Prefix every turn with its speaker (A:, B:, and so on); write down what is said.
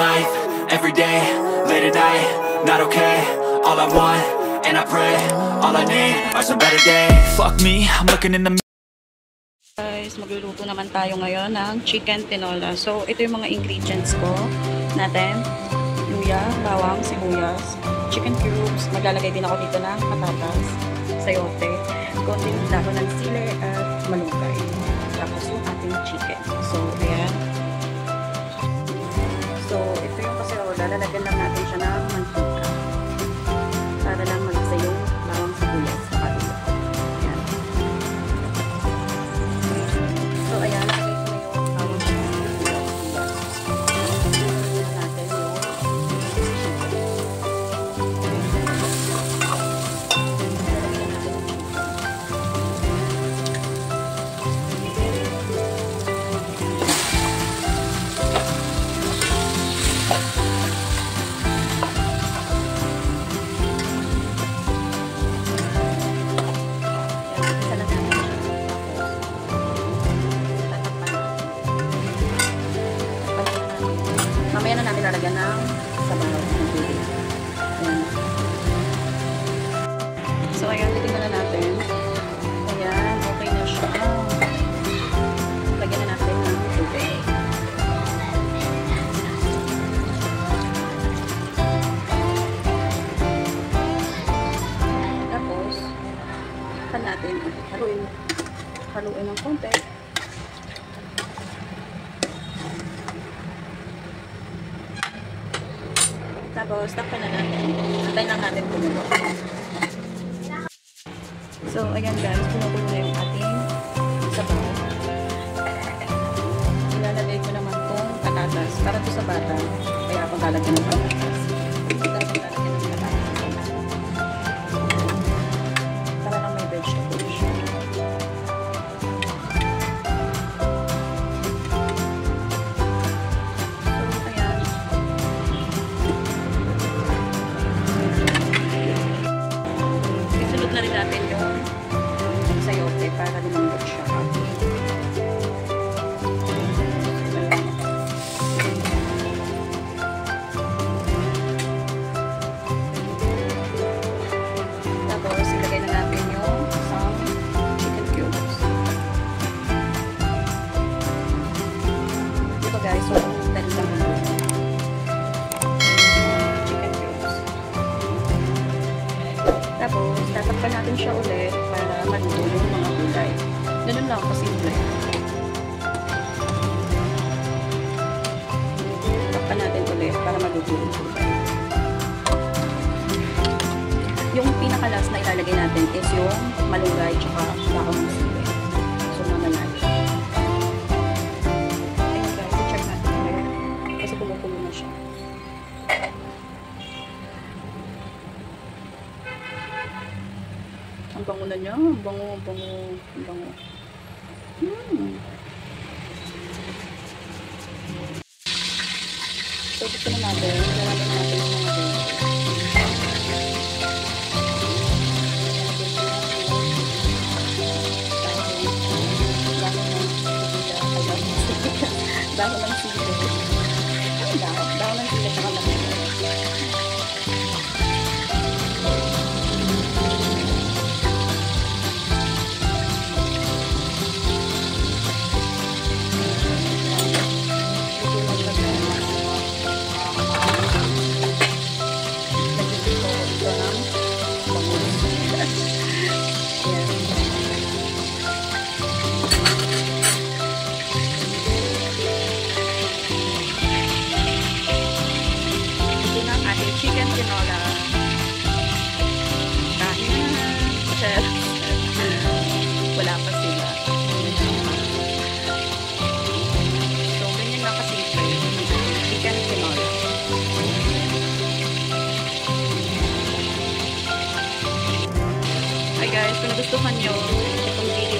A: life, every day, late at night, not okay. All I want, and I pray, all I need are some better days. Fuck me, I'm looking in the
B: Guys, magluluto naman tayo ngayon ng chicken tinola. So, ito yung mga ingredients ko natin. Luya, bawang, sibuyas, chicken cubes. Maglalagay din ako dito ng patatas, sayote, konting dahon ng sili at malunggay. Tapos yung ating chicken. So, ayan. So, ito yung kaserola. Lalagyan lang natin siya ng mantika. Para lang magsa yung bawang sibuyas sa kanila. Ayan. So, ayan. Lagay ko na yung bawang sibuyas. Lagyan natin yung mamaya na natin lalagyan ng sabaw ng tubig. Ayan. So, ayan, titignan na natin. Ayan, okay na siya. Lagyan na natin ng tubig. Tapos, natin haluin ng konti. Tapos, takpan na natin. Antayin lang natin kumulo. So, ayan guys, kumukulo na yung ating sabaw. Ilalagay ko naman itong patatas. Para ito sa bata. Kaya ako lalagyan ng patatas. Para lang may vegetables siya. Na rin natin yung sayote para lumambot siya. Tapos, ilagay na natin yung isang chicken cubes. Ito guys, so, dali lang lumambot. Tapos, tatakpan natin siya ulit para maluto yung mga gulay. Ganun lang, kasimple. Takpan natin ulit para maluto yung gulay. Yung pinakalas na ilalagay natin is yung malunggay tsaka dahon ng sili. So, naman ayun guys, i-check natin ulit. Kasi kumukulo na siya. Ang bango na niya. Ang bango. So, gusto na natin. Lalagyan natin yung mga dahon ng sili. Dahon ng sili tsaka lang. Chicken tinola. Kahit wala pa sila. So, ganyan lang kasi chicken tinola. Hi guys, kung nagustuhan nyo itong video